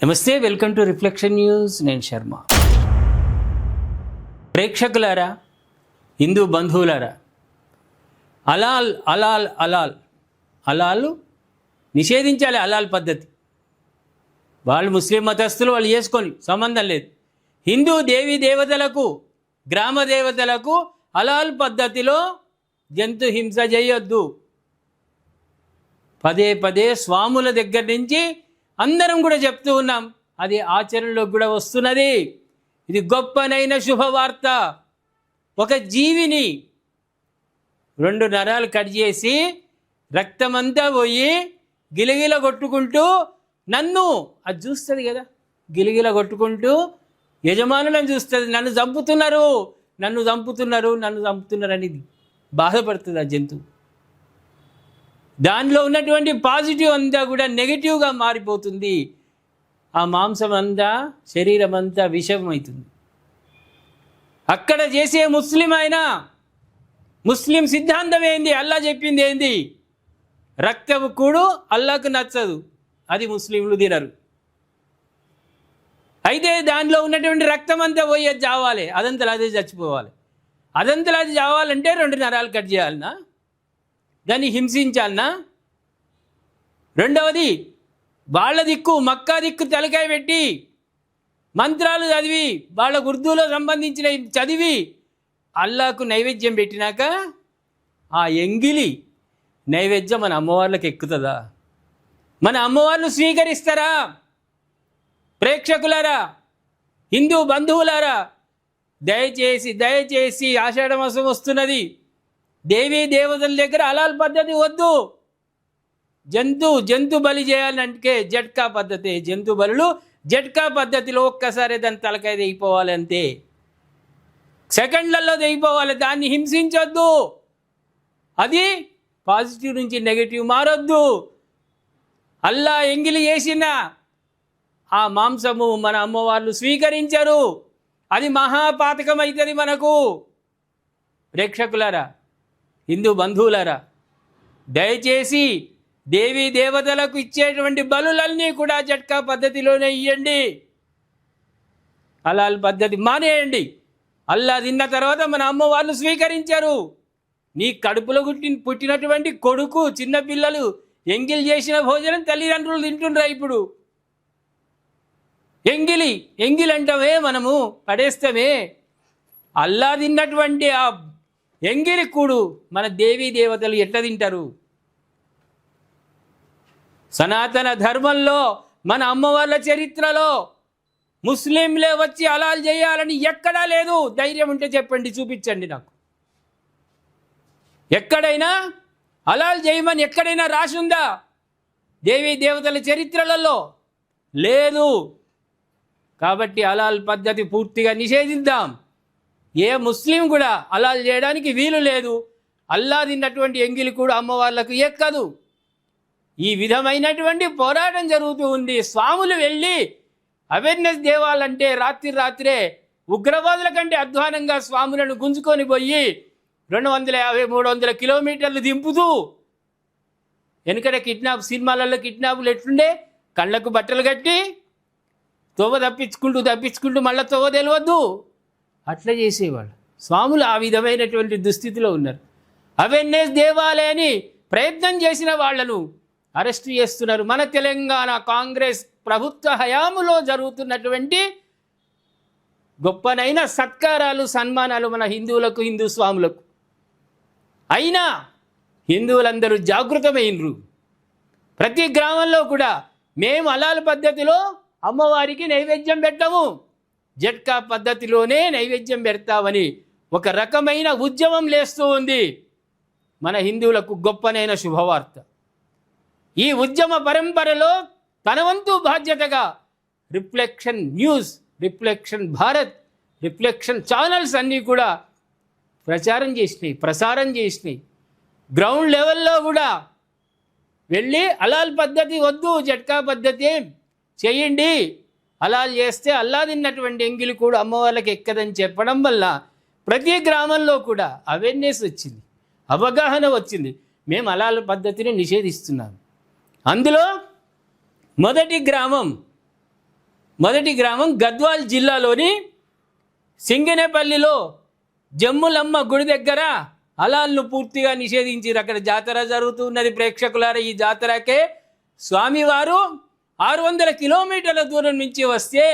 నమస్తే, welcome to reflection news. నేను శర్మ. ప్రేక్షకులారా, హిందూ బంధువులారా, అలాల్ అలాల్ అలాల్ అలాలు నిషేధించాలి. అలాల్ పద్ధతి వాళ్ళు ముస్లిం మతస్థులు, వాళ్ళు చేసుకొని సంబంధం లేదు. హిందూ దేవీ దేవతలకు, గ్రామ దేవతలకు అలాల్ పద్ధతిలో జంతు హింస చేయొద్దు. పదే పదే స్వాముల దగ్గర నుంచి అందరం కూడా చెప్తూ ఉన్నాం. అది ఆచరణలోకి కూడా వస్తున్నది. ఇది గొప్పనైన శుభవార్త. ఒక జీవిని 2 నరాలు కట్ చేసి రక్తమంతా పోయి గిలగిల కొట్టుకుంటూ నన్ను అది చూస్తుంది కదా, గిలగిల కొట్టుకుంటూ యజమానులను చూస్తుంది. నన్ను చంపుతున్నారు, నన్ను చంపుతున్నారు, నన్ను చంపుతున్నారు అని బాధపడుతుంది ఆ జంతువు. దానిలో ఉన్నటువంటి పాజిటివ్ అంతా కూడా నెగిటివ్గా మారిపోతుంది. ఆ మాంసం అంతా, శరీరం అంతా విషం అవుతుంది. అక్కడ చేసే ముస్లిం అయినా, ముస్లిం సిద్ధాంతం ఏంది, అల్లా చెప్పింది ఏంది? రక్తపు కూడు అల్లాకు నచ్చదు, అది ముస్లింలు తినరు. అయితే దానిలో ఉన్నటువంటి రక్తం అంతా పోయి చావాలి, అదంతలా అదే చచ్చిపోవాలి. అదంతలా అది చావాలంటే 2 నరాలు కట్ చేయాలనా? దాన్ని హింసించాలనా? రెండవది, వాళ్ళ దిక్కు మక్కా దిక్కు తలకాయ పెట్టి మంత్రాలు చదివి, వాళ్ళ ఉర్దూలో సంబంధించిన చదివి అల్లాకు నైవేద్యం పెట్టినాక ఆ ఎంగిలి నైవేద్యం మన అమ్మవార్లకు ఎక్కుతుందా? మన అమ్మవార్లు స్వీకరిస్తారా? ప్రేక్షకులారా, హిందూ బంధువులారా, దయచేసి దయచేసి ఆషాఢ మాసం వస్తున్నది. దేవీ దేవతల దగ్గర అలాల్ పద్ధతి వద్దు. జంతు బలి చేయాలంటే జట్కా పద్ధతి. జంతు బలులు జట్కా పద్ధతిలో ఒక్కసారి దాని తలకాయ తెగిపోవాలి, అంతే. సెకండ్లలో తెగిపోవాలి. దాన్ని హింసించొద్దు. అది పాజిటివ్ నుంచి నెగిటివ్ మారొద్దు. అల్లా ఎంగిలి చేసిన ఆ మాంసము మన అమ్మవాళ్ళు స్వీకరించరు. అది మహాపాతకం అవుతుంది మనకు. ప్రేక్షకులారా, హిందూ బంధువులారా, దయచేసి దేవీ దేవతలకు ఇచ్చేటువంటి బలులన్నీ కూడా జట్కా పద్ధతిలోనే ఇవ్వండి. అలాల్ పద్ధతి మానేయండి. అల్లా తిన్న తర్వాత మన అమ్మ వాళ్ళు స్వీకరించారు. నీ కడుపులో పుట్టినటువంటి కొడుకు, చిన్నపిల్లలు ఎంగిల్ చేసిన భోజనం తల్లిదండ్రులు తింటుండ్రా ఇప్పుడు. ఎంగిల్ అంటామే, మనము పడేస్తామే. అల్లా తిన్నటువంటి ఆ ఎంగిలి కూడు మన దేవీ దేవతలు ఎట్లా తింటారు? సనాతన ధర్మంలో, మన అమ్మవార్ల చరిత్రలో ముస్లింలే వచ్చి అలాల్ చేయాలని ఎక్కడా లేదు. ధైర్యం ఉంటే చెప్పండి, చూపించండి నాకు. ఎక్కడైనా అలాల్ చేయమని ఎక్కడైనా రాసుందా? దేవీ దేవతల చరిత్రలలో లేదు. కాబట్టి అలాల్ పద్ధతి పూర్తిగా నిషేధిద్దాం. ఏ ముస్లిం కూడా అలాల్ చేయడానికి వీలు లేదు. అల్లా తిన్నటువంటి ఎంగిలి కూడా అమ్మవార్లకు ఎక్కదు. ఈ విధమైనటువంటి పోరాటం జరుగుతూ ఉంది. స్వాములు వెళ్ళి అవేర్నెస్ దేవాలంటే రాత్రే ఉగ్రవాదుల కంటే అధ్వానంగా స్వాములను గుంజుకొని పోయి 250-300 కిలోమీటర్లు దింపుతూ, వెనుకట సినిమాలలో కిడ్నాపులు ఎట్లుండే, కళ్ళకు బట్టలు కట్టి తోవ తప్పించుకుంటూ మళ్ళీ తోవ తెలియవద్దు, అట్లా చేసేవాళ్ళు స్వాములు. ఆ విధమైనటువంటి దుస్థితిలో ఉన్నారు. అవేర్నెస్ దేవాలయని ప్రయత్నం చేసిన వాళ్లను అరెస్ట్ చేస్తున్నారు. మన తెలంగాణ కాంగ్రెస్ ప్రభుత్వ హయాములో జరుగుతున్నటువంటి గొప్పనైన సత్కారాలు, సన్మానాలు మన హిందువులకు, హిందూ స్వాములకు. అయినా హిందువులందరూ జాగృతమైనరు. ప్రతి గ్రామంలో కూడా మేము అలాల్ పద్ధతిలో అమ్మవారికి నైవేద్యం పెట్టము, జట్కా పద్ధతిలోనే నైవేద్యం పెడతామని ఒక రకమైన ఉద్యమం లేస్తూ ఉంది. మన హిందువులకు గొప్పనైన శుభవార్త. ఈ ఉద్యమ పరంపరలో తన వంతు బాధ్యతగా reflection news, reflection Bharat, reflection channels అన్నీ కూడా ప్రసారం చేసినాయి. గ్రౌండ్ లెవెల్లో కూడా వెళ్ళి అలాల్ పద్ధతి వద్దు, జట్కా పద్ధతి చేయండి, అలాల్ చేస్తే అల్లా తిన్నటువంటి ఎంగిలి కూడా అమ్మవాళ్ళకి ఎక్కదని చెప్పడం వల్ల ప్రతి గ్రామంలో కూడా అవేర్నెస్ వచ్చింది, అవగాహన వచ్చింది. మేము అలాల్ పద్ధతిని నిషేధిస్తున్నాం. అందులో మొదటి గ్రామం మొదటి గ్రామం గద్వాల్ జిల్లాలోని సింగనేపల్లిలో జమ్ములమ్మ గుడి దగ్గర హలాల్ను పూర్తిగా నిషేధించారు. అక్కడ జాతర జరుగుతున్నది. ప్రేక్షకులారా, ఈ జాతరకే స్వామివారు 600 కిలోమీటర్ల దూరం నుంచి వస్తే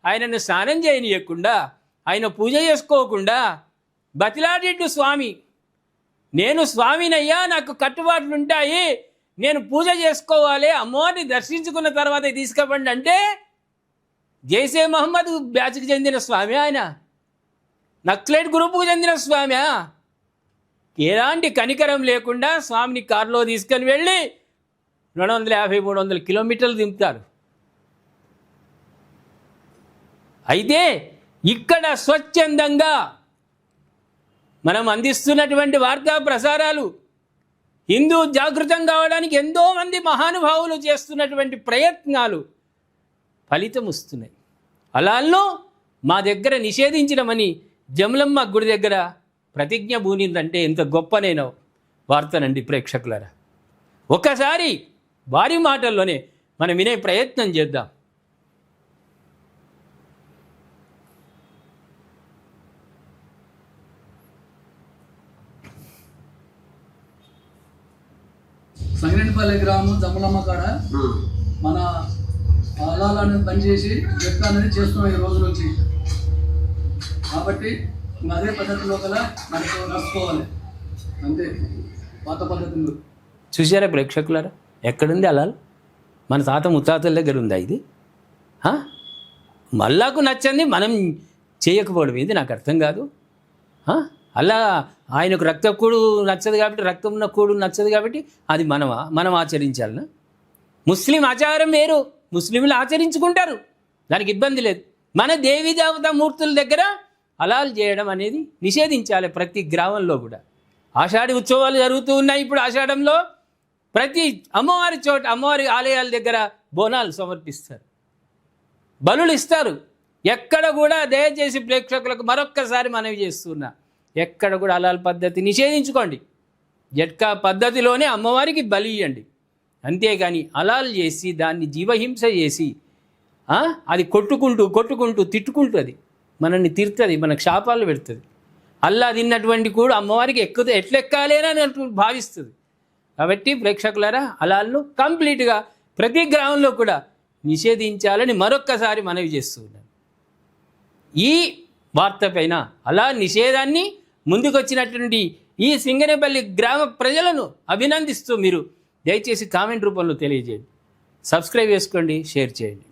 ఆయనను స్నానం చేయనీయకుండా, ఆయన పూజ చేసుకోకుండా బతిలాడిండు స్వామి. నేను స్వామినయ్యా, నాకు కట్టుబాట్లు ఉంటాయి, నేను పూజ చేసుకోవాలి, అమ్మవారిని దర్శించుకున్న తర్వాత తీసుకుపండి అంటే జైసే మహమ్మద్ బ్యాచ్కి చెందిన స్వామి, ఆయన నక్సలైట్ గ్రూపుకు చెందిన స్వామి. ఎలాంటి కనికరం లేకుండా స్వామిని కారులో తీసుకొని వెళ్ళి 250-300 కిలోమీటర్లు దింపుతారు. అయితే ఇక్కడ స్వచ్ఛందంగా మనం అందిస్తున్నటువంటి వార్తా ప్రసారాలు హిందూ జాగృతం కావడానికి ఎంతోమంది మహానుభావులు చేస్తున్నటువంటి ప్రయత్నాలు ఫలితం వస్తున్నాయి. హలాల్ను మా దగ్గర నిషేధించడమని జమలమ్మ గుడి దగ్గర ప్రతిజ్ఞ బూనిందంటే ఎంత గొప్పనైన వార్తనండి ప్రేక్షకులారా. ఒక్కసారి వారి మాటల్లోనే మనం వినే ప్రయత్నం చేద్దాం. సంగరేణిపల్లి గ్రామం జమ్మలమ్మ కాడ మన హలాలను పనిచేసి చెప్తానని చేస్తున్నాం ఈ రోజు నుంచి. కాబట్టి అదే పద్ధతిలో కల మనకు నడుచుకోవాలి, అంతే పాత పద్ధతులు. చూసారా ప్రేక్షకులారా, ఎక్కడుంది హలాల్? మన తాత ముత్తాతల దగ్గర ఉందా ఇది? మల్లాకు నచ్చంది మనం చేయకపోవడం ఇది నాకు అర్థం కాదు. అలా ఆయనకు రక్తకూడు నచ్చదు కాబట్టి, రక్తం ఉన్న కూడు నచ్చదు కాబట్టి అది మనం ఆచరించాలనా? ముస్లిం ఆచారం వేరు, ముస్లింలు ఆచరించుకుంటారు, దానికి ఇబ్బంది లేదు. మన దేవీ దేవతా మూర్తుల దగ్గర హలాల్ చేయడం అనేది నిషేధించాలి ప్రతి గ్రామంలో కూడా. ఆషాఢి ఉత్సవాలు జరుగుతూ ఉన్నాయి. ఇప్పుడు ఆషాఢంలో ప్రతి అమ్మవారి చోట, అమ్మవారి ఆలయాల దగ్గర బోనాలు సమర్పిస్తారు, బలులు ఇస్తారు. ఎక్కడ కూడా దయచేసి ప్రేక్షకులకు మరొక్కసారి మనవి చేస్తున్నా, ఎక్కడ కూడా హలాల్ పద్ధతి నిషేధించుకోండి. జట్కా పద్ధతిలోనే అమ్మవారికి బలి ఇవ్వండి. అంతేగాని హలాల్ చేసి దాన్ని జీవహింస చేసి అది కొట్టుకుంటూ తిట్టుకుంటూ అది మనల్ని తిరుతుంది, మనకు శాపాలు పెడుతుంది. అల్లా తిన్నటువంటి కూడా అమ్మవారికి ఎట్లెక్కాలేనని భావిస్తుంది. కాబట్టి ప్రేక్షకులారా, హలాల్ను కంప్లీట్గా ప్రతి గ్రామంలో కూడా నిషేధించాలని మరొక్కసారి మనవి చేస్తున్నాను. ఈ వార్త పైన హలాల్ నిషేధాన్ని ముందుకొచ్చినటువంటి ఈ సింగనేపల్లి గ్రామ ప్రజలను అభినందిస్తూ మీరు దయచేసి కామెంట్ రూపంలో తెలియజేయండి. సబ్స్క్రైబ్ చేసుకోండి, షేర్ చేయండి.